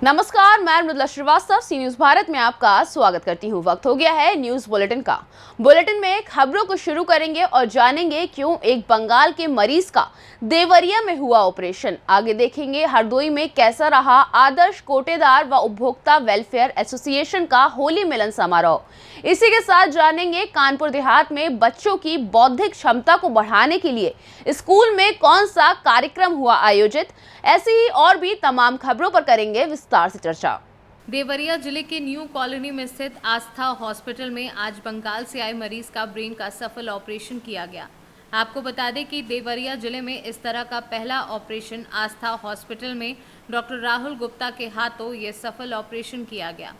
नमस्कार, मैं मृदुला श्रीवास्तव सी न्यूज भारत में आपका स्वागत करती हूँ। वक्त हो गया है न्यूज बुलेटिन का। बुलेटिन में खबरों को शुरू करेंगे और जानेंगे क्यों एक बंगाल के मरीज का देवरिया में हुआ ऑपरेशन। आगे देखेंगे हरदोई में कैसा रहा आदर्श कोटेदार व उपभोक्ता वेलफेयर एसोसिएशन का होली मिलन समारोह। इसी के साथ जानेंगे कानपुर देहात में बच्चों की बौद्धिक क्षमता को बढ़ाने के लिए स्कूल में कौन सा कार्यक्रम हुआ आयोजित। ऐसी ही और भी तमाम खबरों पर करेंगे विस्तार से चर्चा। देवरिया जिले के न्यू कॉलोनी में स्थित आस्था हॉस्पिटल में आज बंगाल से आए मरीज का ब्रेन का सफल ऑपरेशन किया गया। आपको बता दें कि देवरिया जिले में इस तरह का पहला ऑपरेशन आस्था हॉस्पिटल में डॉक्टर राहुल गुप्ता के हाथों ये सफल ऑपरेशन किया गया।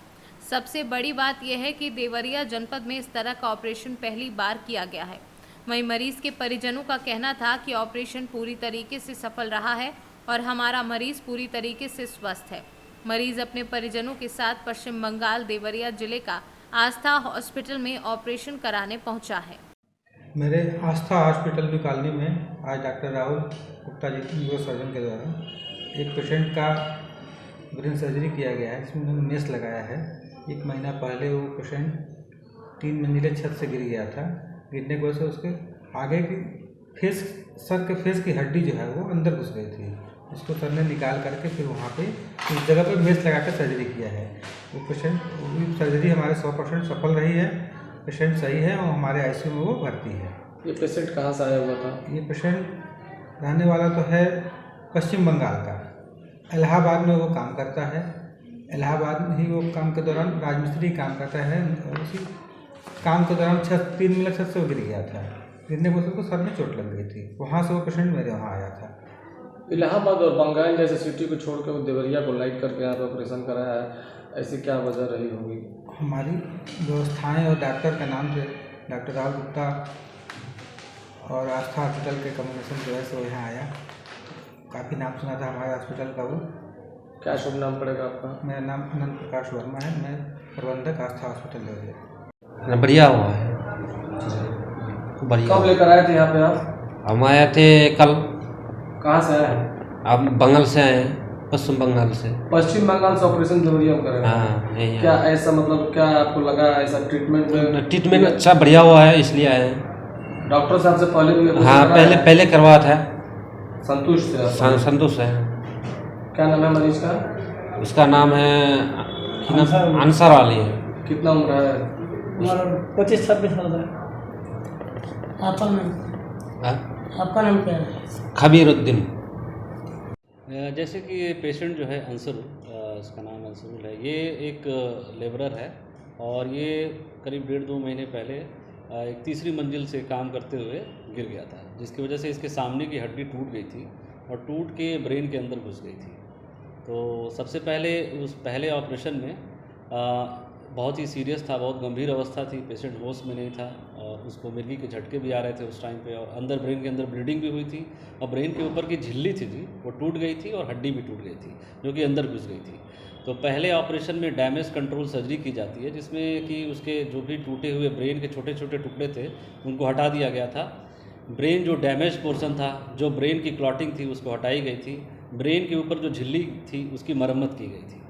सबसे बड़ी बात यह है कि देवरिया जनपद में इस तरह का ऑपरेशन पहली बार किया गया है। वहीं मरीज के परिजनों का कहना था कि ऑपरेशन पूरी तरीके से सफल रहा है और हमारा मरीज पूरी तरीके से स्वस्थ है। मरीज अपने परिजनों के साथ पश्चिम बंगाल देवरिया जिले का आस्था हॉस्पिटल में ऑपरेशन कराने पहुंचा है। मेरे आस्था हॉस्पिटल न्यू कॉलोनी में आज doctor Rahul Gupta ji neuro surgeon के द्वारा एक पेशेंट का ब्रेन सर्जरी किया गया है। इसमें उन्होंने मेस लगाया है। 1 महीना पहले वो पेशेंट 3 मंजिले छत से गिर गया था। गिरने की वजह से उसके आगे की सर के फेस की हड्डी जो है वो अंदर घुस गई थी। उसको सर ने निकाल करके फिर वहाँ पे उस जगह पे मेस लगा कर सर्जरी किया है। वो पेशेंट सर्जरी हमारे 100% सफल रही है। पेशेंट सही है और हमारे आईसीयू में वो भर्ती है। ये पेशेंट कहाँ से आया हुआ था? ये पेशेंट रहने वाला तो है पश्चिम बंगाल का। इलाहाबाद में वो काम करता है। इलाहाबाद में ही वो काम के दौरान राजमिस्त्री काम करता है। उसी काम के दौरान 3 मंजिला छत से वो गिर गया था। गिरने के उसको सर में चोट लग गई थी। वहाँ से वो पेशेंट मेरे वहाँ आया था। इलाहाबाद और बंगाल जैसे सिटी को छोड़कर वो देवरिया को लाइट करके यहाँ पे ऑपरेशन कराया है, ऐसी क्या वजह रही होगी? हमारी व्यवस्थाएं और डॉक्टर का नाम से डॉक्टर राहुल गुप्ता और आस्था हॉस्पिटल के कम्युनिकेशन की वजह से वो यहाँ आया। काफ़ी नाम सुना था हमारे हॉस्पिटल का। वो क्या शुभ नाम पड़ेगा आपका? मेरा नाम अनंत प्रकाश वर्मा है। मैं प्रबंधक आस्था हॉस्पिटल देवरिया। बढ़िया हुआ है, बढ़िया। कब लेकर आए थे यहाँ पे आप? हम आए थे कल। कहाँ से आए हैं? आप बंगाल से आए हैं? पश्चिम बंगाल से। पश्चिम बंगाल से ऑपरेशन देवरिया में करें? हाँ, यही क्या ऐसा मतलब क्या आपको लगा ऐसा ट्रीटमेंट अच्छा बढ़िया हुआ है, इसलिए आए हैं। डॉक्टर साहब से पहले भी? हाँ, पहले करवाया था। संतुष्ट थे? संतोष है। क्या नाम है मरीज का? उसका नाम है अंसार वाली है। कितना उम्र है? 25-26 साल का। आपका नाम क्या है? खबीरुद्दीन। जैसे कि ये पेशेंट जो है अंसरुल, इसका नाम अंसरुल है। ये एक लेबरर है और ये करीब 1.5-2 महीने पहले एक तीसरी मंजिल से काम करते हुए गिर गया था, जिसकी वजह से इसके सामने की हड्डी टूट गई थी और टूट के ब्रेन के अंदर घुस गई थी। तो सबसे पहले उस पहले ऑपरेशन में बहुत ही सीरियस था, बहुत गंभीर अवस्था थी। पेशेंट होश में नहीं था और उसको मिर्गी के झटके भी आ रहे थे उस टाइम पे, और अंदर ब्रेन के अंदर ब्लीडिंग भी हुई थी और ब्रेन के ऊपर की झिल्ली थी जी वो टूट गई थी और हड्डी भी टूट गई थी जो कि अंदर घुस गई थी। तो पहले ऑपरेशन में डैमेज कंट्रोल सर्जरी की जाती है, जिसमें कि उसके जो भी टूटे हुए ब्रेन के छोटे छोटे टुकड़े थे उनको हटा दिया गया था। ब्रेन जो डैमेज पोर्शन था, जो ब्रेन की क्लॉटिंग थी, उसको हटाई गई थी। ब्रेन के ऊपर जो झिल्ली थी उसकी मरम्मत की गई थी।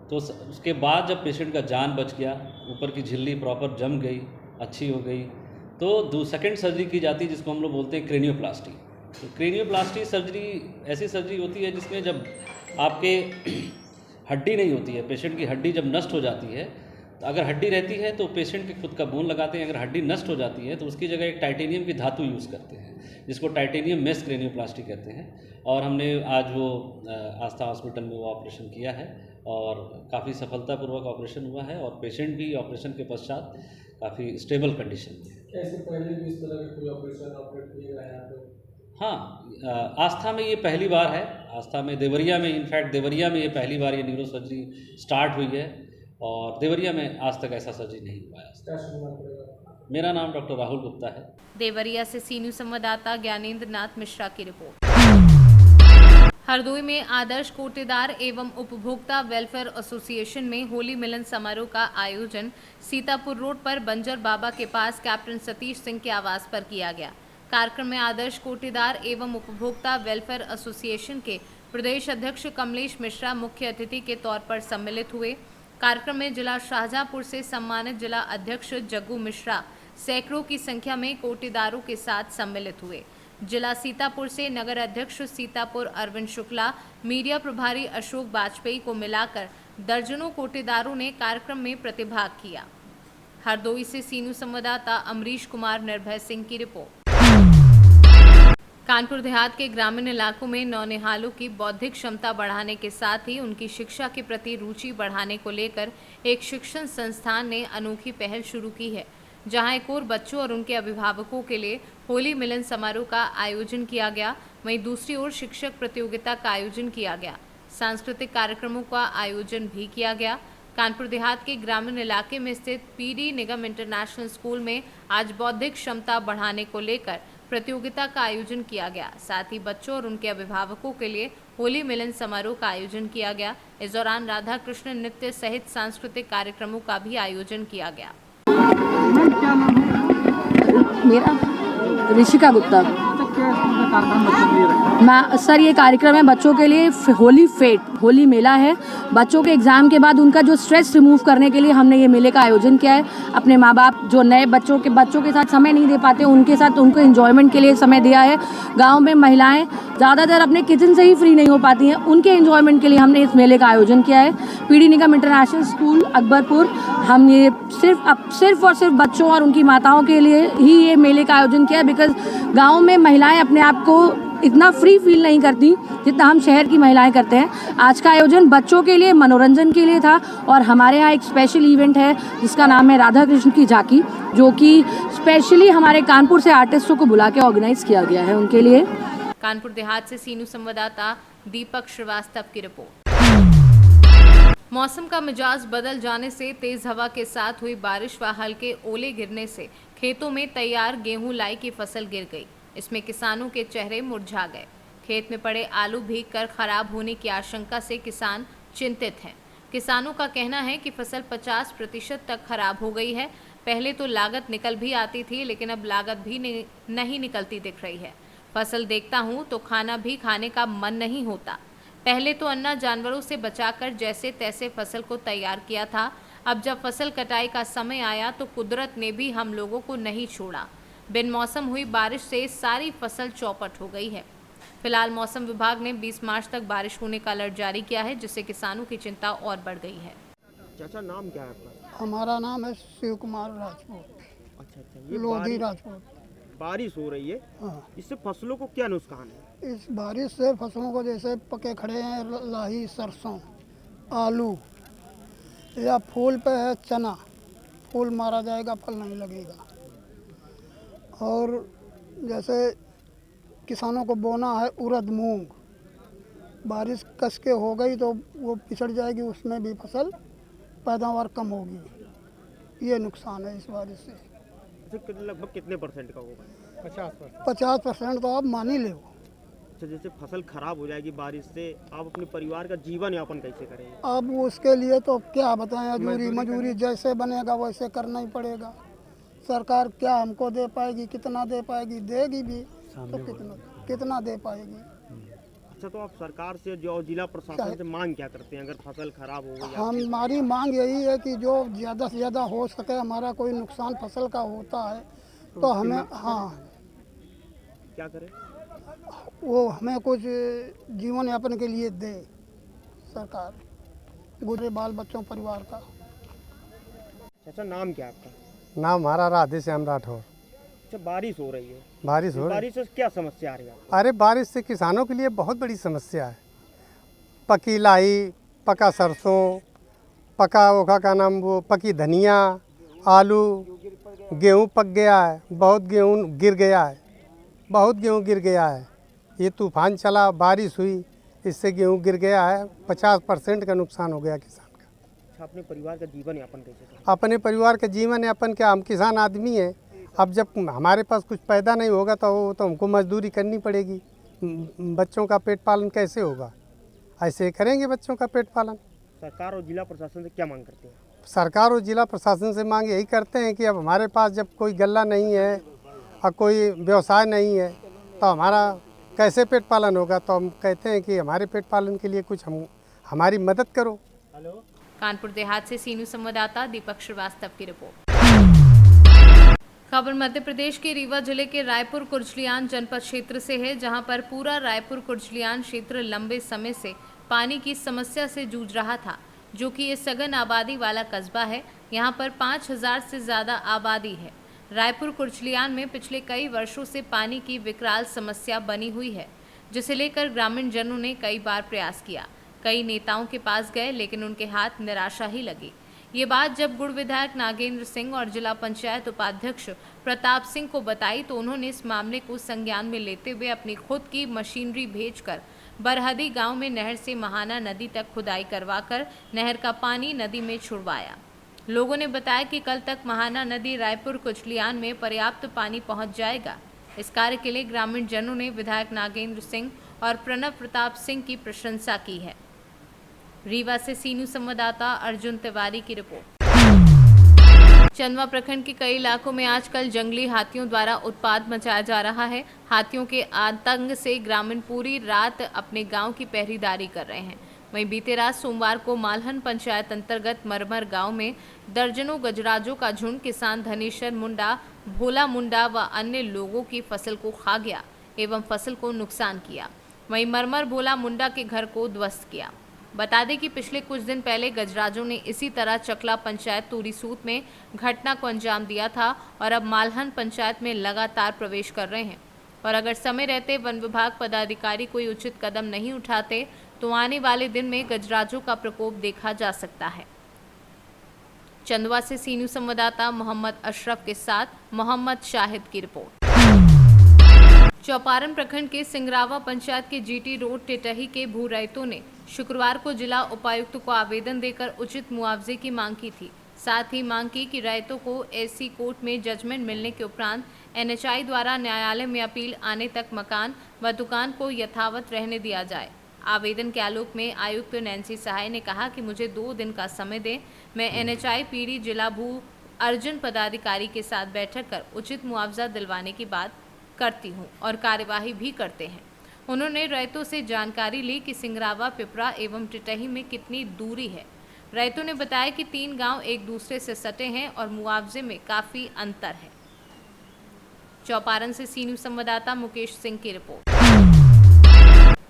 तो उसके बाद जब पेशेंट का जान बच गया, ऊपर की झिल्ली प्रॉपर जम गई, अच्छी हो गई, तो सेकंड सर्जरी की जाती है जिसको हम लोग बोलते हैं क्रेनियोप्लास्टी। तो क्रेनियोप्लास्टी सर्जरी ऐसी सर्जरी होती है जिसमें जब आपके हड्डी नहीं होती है, पेशेंट की हड्डी जब नष्ट हो जाती है, तो अगर हड्डी रहती है तो पेशेंट के खुद का बोन लगाते हैं। अगर हड्डी नष्ट हो जाती है तो उसकी जगह एक टाइटेनियम की धातु यूज़ करते हैं, जिसको टाइटेनियम मेश क्रेनियोप्लास्टी कहते हैं। और हमने आज वो आस्था हॉस्पिटल में वो ऑपरेशन किया है और काफ़ी सफलतापूर्वक ऑपरेशन हुआ है और पेशेंट भी ऑपरेशन के पश्चात काफ़ी स्टेबल कंडीशन में। ऐसे पहले भी इस तरह के कोई ऑपरेशन ऑपरेट किए गए यहाँ पे? हाँ, आस्था में ये पहली बार है। आस्था में देवरिया में, इनफैक्ट देवरिया में ये पहली बार ये न्यूरो सर्जरी स्टार्ट हुई है और देवरिया में आज तक ऐसा सर्जरी नहीं हुआ है। मेरा नाम डॉक्टर राहुल गुप्ता है। देवरिया से सी न्यूज संवाददाता ज्ञानेंद्र नाथ मिश्रा की रिपोर्ट। हरदोई में आदर्श कोटेदार एवं उपभोक्ता वेलफेयर एसोसिएशन में होली मिलन समारोह का आयोजन सीतापुर रोड पर बंजर बाबा के पास कैप्टन सतीश सिंह के आवास पर किया गया। कार्यक्रम में आदर्श कोटेदार एवं उपभोक्ता वेलफेयर एसोसिएशन के प्रदेश अध्यक्ष कमलेश मिश्रा मुख्य अतिथि के तौर पर सम्मिलित हुए। कार्यक्रम में जिला शाहजहांपुर से सम्मानित जिला अध्यक्ष जग्गू मिश्रा सैकड़ों की संख्या में कोटेदारों के साथ सम्मिलित हुए। जिला सीतापुर से नगर अध्यक्ष सीतापुर अरविंद शुक्ला, मीडिया प्रभारी अशोक वाजपेयी को मिलाकर दर्जनों कोटेदारों ने कार्यक्रम में प्रतिभाग किया। हरदोई से सीनू संवाददाता अमरीश कुमार निर्भय सिंह की रिपोर्ट। कानपुर देहात के ग्रामीण इलाकों में नौनिहालों की बौद्धिक क्षमता बढ़ाने के साथ ही उनकी शिक्षा के प्रति रुचि बढ़ाने को लेकर एक शिक्षण संस्थान ने अनोखी पहल शुरू की है, जहां एक और बच्चों और उनके अभिभावकों के लिए होली मिलन समारोह का आयोजन किया गया। वहीं दूसरी ओर शिक्षक प्रतियोगिता का आयोजन किया गया। सांस्कृतिक कार्यक्रमों का आयोजन भी किया गया। कानपुर देहात के ग्रामीण इलाके में स्थित पीडी निगम इंटरनेशनल स्कूल में आज बौद्धिक क्षमता बढ़ाने को लेकर प्रतियोगिता का आयोजन किया गया। साथ ही बच्चों और उनके अभिभावकों के लिए होली मिलन समारोह का आयोजन किया गया। इस दौरान राधा कृष्ण नृत्य सहित सांस्कृतिक कार्यक्रमों का भी आयोजन किया गया। मेरा ऋषिका गुप्ता। सर ये कार्यक्रम है बच्चों के लिए होली फेट, होली मेला है। बच्चों के एग्ज़ाम के बाद उनका जो स्ट्रेस रिमूव करने के लिए हमने ये मेले का आयोजन किया है। अपने माँ बाप जो नए बच्चों के साथ समय नहीं दे पाते, उनके साथ उनको एंजॉयमेंट के लिए समय दिया है। गांव में महिलाएं ज़्यादातर अपने किचन से ही फ्री नहीं हो पाती हैं, उनके एंजॉयमेंट के लिए हमने इस मेले का आयोजन किया है। पीडी निगम इंटरनेशनल स्कूल अकबरपुर, हम ये सिर्फ और सिर्फ बच्चों और उनकी माताओं के लिए ही ये मेले का आयोजन किया है। बिकॉज गाँव में महिलाएँ अपने आप को इतना फ्री फील नहीं करती जितना हम शहर की महिलाएं करते हैं। आज का आयोजन बच्चों के लिए मनोरंजन के लिए था और हमारे यहाँ एक स्पेशल इवेंट है जिसका नाम है राधा कृष्ण की झांकी, जो कि स्पेशली हमारे कानपुर से आर्टिस्टों को बुला के ऑर्गेनाइज किया गया है उनके लिए। कानपुर देहात से सीनू संवाददाता दीपक श्रीवास्तव की रिपोर्ट। मौसम का मिजाज बदल जाने से तेज हवा के साथ हुई बारिश व हल्के ओले गिरने से खेतों में तैयार गेहूं लाई की फसल गिर गई। इसमें किसानों के चेहरे मुरझा गए। खेत में पड़े आलू भीग कर खराब होने की आशंका से किसान चिंतित हैं। किसानों का कहना है कि फसल 50% तक खराब हो गई है। पहले तो लागत निकल भी आती थी, लेकिन अब लागत भी नहीं निकलती दिख रही है। फसल देखता हूँ तो खाना भी खाने का मन नहीं होता। पहले तो अन्ना जानवरों से बचाकर जैसे तैसे फसल को तैयार किया था। अब जब फसल कटाई का समय आया तो कुदरत ने भी हम लोगों को नहीं छोड़ा। बिन मौसम हुई बारिश से सारी फसल चौपट हो गई है। फिलहाल मौसम विभाग ने 20 मार्च तक बारिश होने का अलर्ट जारी किया है, जिससे किसानों की चिंता और बढ़ गई है। चाचा नाम क्या है आपका? हमारा नाम है शिव कुमार राजपूत। अच्छा, ये लोधी राजपूत। बारिश हो रही है, हाँ, इससे फसलों को क्या नुकसान है? इस बारिश से फसलों को जैसे पके खड़े हैं लाही, सरसों, आलू, या फूल पे है चना, फूल मारा जाएगा, फल नहीं लगेगा। और जैसे किसानों को बोना है उड़द मूंग, बारिश कस के हो गई तो वो पिछड़ जाएगी, उसमें भी फसल पैदावार कम होगी। ये नुकसान है इस बारिश से। लगभग कितने परसेंट का होगा? 50% तो आप मान ही ले। अच्छा, जैसे फसल खराब हो जाएगी बारिश से, आप अपने परिवार का जीवन यापन कैसे करेंगे? अब उसके लिए तो क्या बताएं, मजूरी जैसे बनेगा वैसे करना ही पड़ेगा। सरकार क्या हमको दे पाएगी, कितना दे पाएगी, देगी भी तो कितना दे पाएगी। अच्छा, तो आप सरकार से जो जिला प्रशासन से मांग क्या करते हैं अगर फसल खराब हो गई? हमारी मांग यही है कि जो ज़्यादा से ज़्यादा हो सके, हमारा कोई नुकसान फसल का होता है तो हमें, हाँ, क्या करें, वो हमें कुछ जीवन यापन के लिए दे सरकार, गुजरे बाल बच्चों परिवार का। अच्छा, नाम क्या है आपका? नाम हमारा राधे श्याम राठौर। अच्छा, बारिश हो रही है, बारिश से क्या समस्या आ रही है? अरे बारिश से किसानों के लिए बहुत बड़ी समस्या है। पकी लाई, पका सरसों, पका ओखा का नाम वो पकी धनिया, आलू, गेहूं पक गया है, बहुत गेहूं गिर गया है। ये तूफान चला, बारिश हुई, इससे गेहूं गिर गया है। 50% का नुकसान हो गया किसान का। अच्छा, अपने परिवार का जीवन यापन कैसे करें? अपने परिवार का जीवन यापन क्या, हम किसान आदमी हैं। अब जब हमारे पास कुछ पैदा नहीं होगा तो हमको मजदूरी करनी पड़ेगी। बच्चों का पेट पालन कैसे होगा? ऐसे करेंगे बच्चों का पेट पालन। सरकार और जिला प्रशासन से क्या मांग करते हैं? सरकार और जिला प्रशासन से मांग यही करते हैं कि अब हमारे पास जब कोई गल्ला नहीं है और कोई व्यवसाय नहीं है तो हमारा कैसे पेट पालन होगा? तो हम कहते हैं कि हमारे पेट पालन के लिए कुछ हमारी मदद करो। कानपुर देहात से सीनू संवाददाता दीपक श्रीवास्तव की रिपोर्ट। खबर मध्य प्रदेश के रीवा जिले के रायपुर कुर्जलियान जनपद क्षेत्र से है, जहां पर पूरा रायपुर कुर्जलियान क्षेत्र लंबे समय से पानी की समस्या से जूझ रहा था, जो कि ये सघन आबादी वाला कस्बा है। यहां पर 5000 से ज़्यादा आबादी है। रायपुर कुर्जलियान में पिछले कई वर्षों से पानी की विकराल समस्या बनी हुई है, जिसे लेकर ग्रामीण जनों ने कई बार प्रयास किया। कई नेताओं के पास गए, लेकिन उनके हाथ निराशा ही लगी। ये बात जब गुड़ विधायक नागेंद्र सिंह और जिला पंचायत उपाध्यक्ष प्रताप सिंह को बताई, तो उन्होंने इस मामले को संज्ञान में लेते हुए अपनी खुद की मशीनरी भेजकर बरहदी गांव में नहर से महाना नदी तक खुदाई करवाकर नहर का पानी नदी में छुड़वाया। लोगों ने बताया कि कल तक महाना नदी रायपुर कुर्जलियान में पर्याप्त पानी पहुंच जाएगा। इस कार्य के लिए ग्रामीण जनों ने विधायक नागेंद्र सिंह और प्रणव प्रताप सिंह की प्रशंसा की है। रीवा से सीनू संवाददाता अर्जुन तिवारी की रिपोर्ट। चंदवा प्रखंड के कई इलाकों में आजकल जंगली हाथियों द्वारा उत्पात मचाया जा रहा है। हाथियों के आतंक से ग्रामीण पूरी रात अपने गांव की पहरेदारी कर रहे हैं। वहीं बीते रात सोमवार को मालहन पंचायत अंतर्गत मरमर गांव में दर्जनों गजराजों का झुंड किसान धनेश्वर मुंडा, भोला मुंडा व अन्य लोगों की फसल को खा गया एवं फसल को नुकसान किया। वहीं मरमर भोला मुंडा के घर को ध्वस्त किया। बता दें कि पिछले कुछ दिन पहले गजराजों ने इसी तरह चकला पंचायत तूरीसूत में घटना को अंजाम दिया था और अब मालहन पंचायत में लगातार प्रवेश कर रहे हैं। और अगर समय रहते वन विभाग पदाधिकारी कोई उचित कदम नहीं उठाते, तो आने वाले दिन में गजराजों का प्रकोप देखा जा सकता है। चंदवा से सीनू संवाददाता मोहम्मद अशरफ के साथ मोहम्मद शाहिद की रिपोर्ट। चौपारण प्रखंड के सिंगरावा पंचायत के जीटी रोड टिटही के भू रहितों ने शुक्रवार को जिला उपायुक्त को आवेदन देकर उचित मुआवजे की मांग की थी। साथ ही मांग की कि रहितों को एससी कोर्ट में जजमेंट मिलने के उपरांत एनएचआई द्वारा न्यायालय में अपील आने तक मकान व दुकान को यथावत रहने दिया जाए। आवेदन के आलोक में आयुक्त नैन्सी सहाय ने कहा कि मुझे 2 दिन का समय दें, मैं एनएचआई पीडी जिला भू अर्जुन पदाधिकारी के साथ बैठक कर उचित मुआवजा दिलवाने की बात करती हूं और कार्यवाही भी करते हैं। उन्होंने रैतों से जानकारी ली कि सिंगरावा, पिपरा एवं टिटही में कितनी दूरी है। रैतों ने बताया कि 3 गांव एक दूसरे से सटे हैं और मुआवजे में काफी अंतर है। चौपारण से सीनू संवाददाता मुकेश सिंह की रिपोर्ट।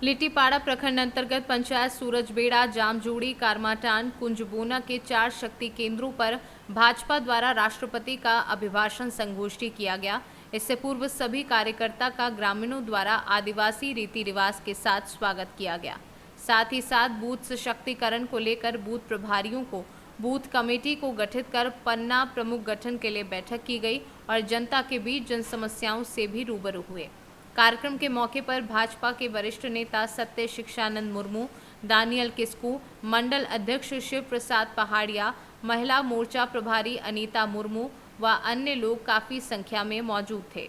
लिट्टीपाड़ा प्रखंड अंतर्गत पंचायत सूरजबेड़ा, जामजोड़ी, कारमाटान, कुंजबोना के 4 शक्ति केंद्रों पर भाजपा द्वारा राष्ट्रपति का अभिभाषण संगोष्ठी किया गया। इससे पूर्व सभी कार्यकर्ता का ग्रामीणों द्वारा आदिवासी रीति रिवाज के साथ स्वागत किया गया। साथ ही साथ बूथ सशक्तिकरण को लेकर बूथ प्रभारियों को बूथ कमेटी को गठित कर पन्ना प्रमुख गठन के लिए बैठक की गई और जनता के बीच जन समस्याओं से भी रूबरू हुए। कार्यक्रम के मौके पर भाजपा के वरिष्ठ नेता सत्य शिक्षानंद मुर्मू, दानियल किस्कू, मंडल अध्यक्ष शिव प्रसाद पहाड़िया, महिला मोर्चा प्रभारी अनीता मुर्मू व अन्य लोग काफी संख्या में मौजूद थे।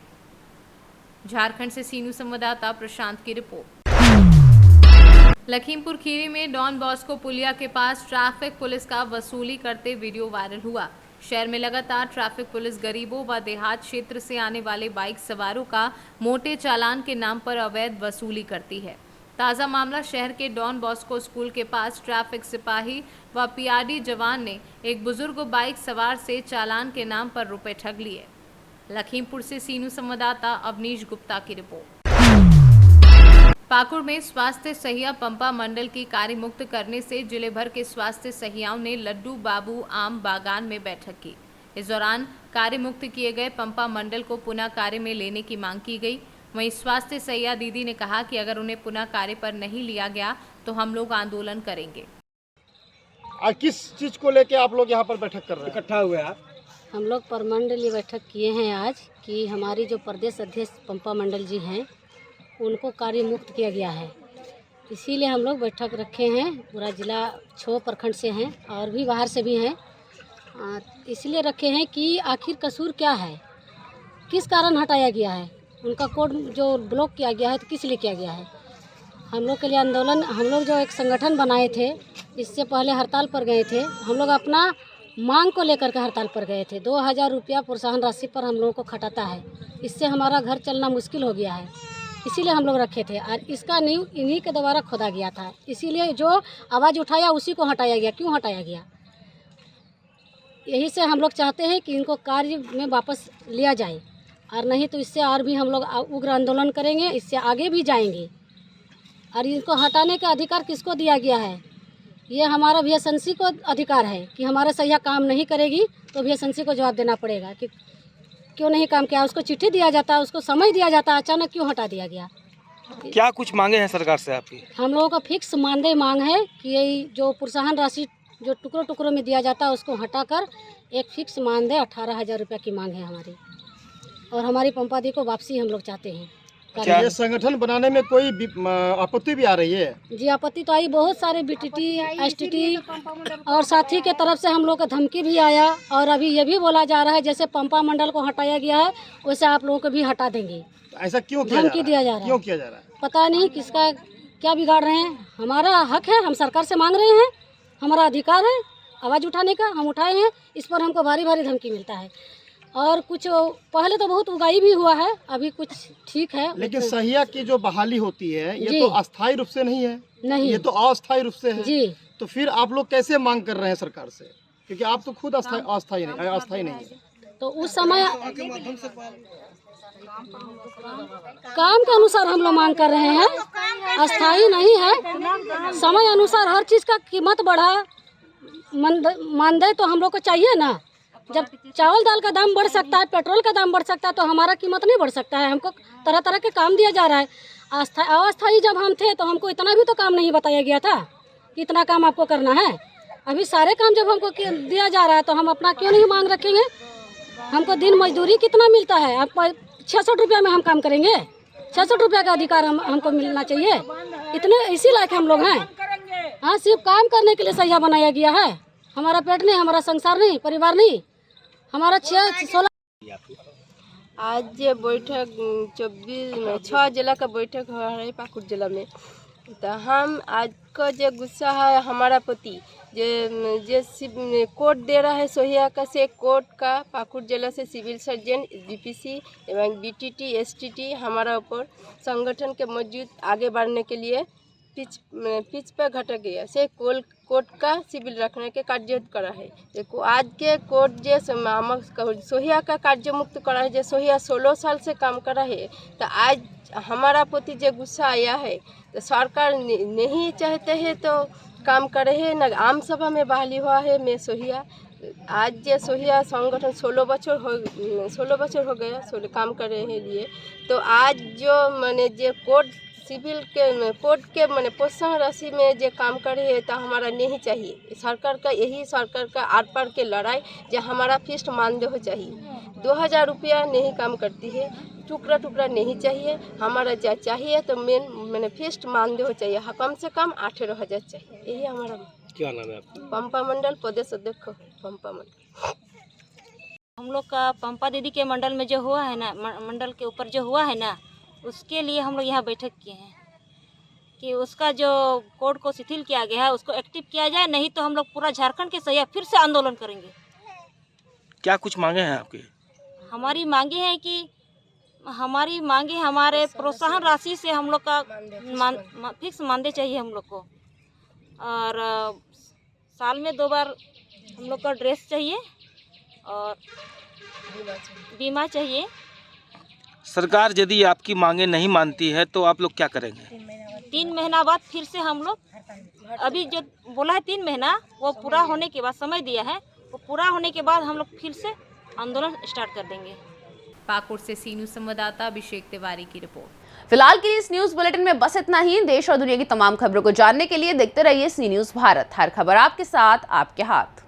झारखंड से सीनू संवाददाता प्रशांत की रिपोर्ट। लखीमपुर खीरी में डॉन बॉस्को पुलिया के पास ट्रैफिक पुलिस का वसूली करते वीडियो वायरल हुआ। शहर में लगातार ट्रैफिक पुलिस गरीबों व देहात क्षेत्र से आने वाले बाइक सवारों का मोटे चालान के नाम पर अवैध वसूली करती है। ताज़ा मामला शहर के डॉन बॉस्को स्कूल के पास ट्रैफिक सिपाही व पीआरडी जवान ने एक बुजुर्ग बाइक सवार से चालान के नाम पर रुपए ठग लिए। लखीमपुर से सीनू संवाददाता अवनीश गुप्ता की रिपोर्ट। पाकुड़ में स्वास्थ्य सहिया पंपा मंडल की कार्य मुक्त करने से जिले भर के स्वास्थ्य सहियाओं ने लड्डू बाबू आम बागान में बैठक की। इस दौरान कार्य मुक्त किए गए पंपा मंडल को पुनः कार्य में लेने की मांग की गई। वहीं स्वास्थ्य सहिया दीदी ने कहा कि अगर उन्हें पुनः कार्य पर नहीं लिया गया तो हम लोग आंदोलन करेंगे। आज किस चीज को लेके आप लोग यहाँ पर बैठक कर रहे हैं, इकट्ठा हुए आप? हम लोग परमंडलीय बैठक किए हैं आज कि हमारी जो प्रदेश अध्यक्ष पंपा मंडल जी हैं उनको कार्य मुक्त किया गया है, इसीलिए हम लोग बैठक रखे हैं। पूरा जिला 6 प्रखंड से हैं और भी बाहर से भी हैं। इसलिए रखे हैं कि आखिर कसूर क्या है, किस कारण हटाया गया है, उनका कोड जो ब्लॉक किया गया है तो किस लिए किया गया है। हम लोग के लिए आंदोलन, हम लोग जो एक संगठन बनाए थे, इससे पहले हड़ताल पर गए थे। हम लोग अपना मांग को लेकर के हड़ताल पर गए थे। 2000 रुपया प्रोत्साहन राशि पर हम लोगों को खटाता है, इससे हमारा घर चलना मुश्किल हो गया है। इसीलिए हम लोग रखे थे। और इसका नींव इन्हीं के द्वारा खोदा गया था, इसीलिए जो आवाज़ उठाया उसी को हटाया गया। क्यों हटाया गया? यही से हम लोग चाहते हैं कि इनको कार्य में वापस लिया जाए, और नहीं तो इससे और भी हम लोग उग्र आंदोलन करेंगे, इससे आगे भी जाएंगे। और इनको हटाने का अधिकार किसको दिया गया है? ये हमारा VSNC को अधिकार है कि हमारा सैया काम नहीं करेगी तो VSNC को जवाब देना पड़ेगा कि क्यों नहीं काम किया। उसको चिट्ठी दिया जाता है, उसको समय दिया जाता है, अचानक क्यों हटा दिया गया? क्या कुछ मांगे हैं सरकार से आपकी? हम लोगों का फिक्स मानदेय मांग है कि यही जो प्रोत्साहन राशि जो टुकड़ों टुकड़ों में दिया जाता है उसको हटाकर एक फिक्स मानदेय 18,000 रुपये की मांग है हमारी। और हमारी पंपादी को वापसी हम लोग चाहते हैं। क्या ये संगठन बनाने में कोई आपत्ति भी आ रही है? जी आपत्ति तो आई, बहुत सारे BTT STT और साथी के तरफ से हम लोग का धमकी भी आया। और अभी ये भी बोला जा रहा है जैसे पंपा मंडल को हटाया गया है वैसे आप लोगों को भी हटा देंगे। ऐसा क्यों धमकी दिया जा रहा है? क्यों किया जा रहा है? पता नहीं किसका क्या बिगाड़ रहे हैं। हमारा हक है, हम सरकार से मांग रहे हैं, हमारा अधिकार है आवाज़ उठाने का, हम उठाए हैं। इस पर हमको भारी भारी धमकी मिलता है। और कुछ पहले तो बहुत उगाई भी हुआ है, अभी कुछ ठीक है। लेकिन सहिया की जो बहाली होती है ये तो अस्थायी रूप से नहीं है, नहीं ये तो अस्थायी रूप से है जी। तो फिर आप लोग कैसे मांग कर रहे हैं सरकार से? क्योंकि आप तो खुद अस्थायी नहीं है। तो उस समय काम के अनुसार हम लोग मांग कर रहे हैं, अस्थायी नहीं है। समय अनुसार हर चीज़ का कीमत बढ़ा, मानदेय तो हम लोग को चाहिए ना। जब चावल दाल का दाम बढ़ सकता है, पेट्रोल का दाम बढ़ सकता है, तो हमारा कीमत नहीं बढ़ सकता है। हमको तरह तरह के काम दिया जा रहा है। अस्थायी जब हम थे तो हमको इतना भी तो काम नहीं बताया गया था कि इतना काम आपको करना है। अभी सारे काम जब हमको दिया जा रहा है तो हम अपना क्यों नहीं मांग रखेंगे? हमको दिन मजदूरी कितना मिलता है? आप 66 रुपया में हम काम करेंगे? 66 रुपया का अधिकार हमको मिलना चाहिए। इतने इसी लायक हम लोग हैं। हाँ, सिर्फ काम करने के लिए सैया बनाया गया है। हमारा पेट नहीं, हमारा संसार नहीं, परिवार नहीं, हमारा 16। आज ये बैठक 6 जिला का बैठक हो रहा है पाकुड़ जिला में। तो हम आज का जो गुस्सा है हमारा प्रति जे कोर्ट दे रहा है सोहिया का से कोर्ट का पाकुड़ जिला से सिविल सर्जन DPC एवं BTT STT हमारा ऊपर संगठन के मौजूद आगे बढ़ने के लिए पिच पर घटक गया से कोर्ट का सिविल रखने के कार्य करा है। देखो आज के कोर्ट जे सोहिया का कार्य मुक्त करा है, जो सोहिया 16 साल से काम करा है। तो आज हमारा प्रति जो गुस्सा आया है तो सरकार नहीं चाहते हैं तो काम करे है न। आम सभा में बहाली हुआ है मैं सोहिया आज जे सोहिया संगठन 16 बच्चों हो गया 16 काम कर रहे हैं लिए। तो आज जो मैंने जो कोर्ट के मैंने प्रोत्साहन राशि में जो काम करे है तो हमारा नहीं चाहिए। सरकार का आर पार के लड़ाई जो हमारा फिक्स मानदेय हो चाहिए। 2000 रुपया नहीं काम करती है, टुकड़ा नहीं चाहिए। हमारा जो चाहिए तो मैंने फिक्स मानदेय हो चाहिए, कम से कम 18,000 चाहिए। यही हमारा। क्या नाम है आपका? पंपा मंडल प्रदेश अध्यक्ष पंपा मंडल। हम लोग का पंपा दीदी के मंडल में जो हुआ है ना, मंडल के ऊपर जो हुआ है ना, उसके लिए हम लोग यहाँ बैठक किए हैं कि उसका जो कोड को शिथिल किया गया है उसको एक्टिव किया जाए, नहीं तो हम लोग पूरा झारखंड के सहित फिर से आंदोलन करेंगे। क्या कुछ मांगे हैं आपकी? हमारी मांगे हैं कि हमारे प्रोत्साहन राशि से हम लोग का फिक्स मानदेय चाहिए हम लोग को, और साल में 2 बार हम लोग का ड्रेस चाहिए और बीमा चाहिए। सरकार यदि आपकी मांगे नहीं मानती है तो आप लोग क्या करेंगे? 3 महीना बाद फिर से हम लोग, अभी जो बोला है 3 महीना वो पूरा होने के बाद समय दिया है, वो पूरा होने के बाद हम लोग फिर से आंदोलन स्टार्ट कर देंगे। पाकुड़ से सी न्यूज़ संवाददाता अभिषेक तिवारी की रिपोर्ट। फिलहाल के लिए इस न्यूज बुलेटिन में बस इतना ही। देश और दुनिया की तमाम खबरों को जानने के लिए देखते रहिए सी न्यूज़ भारत। हर खबर आपके साथ, आपके हाथ।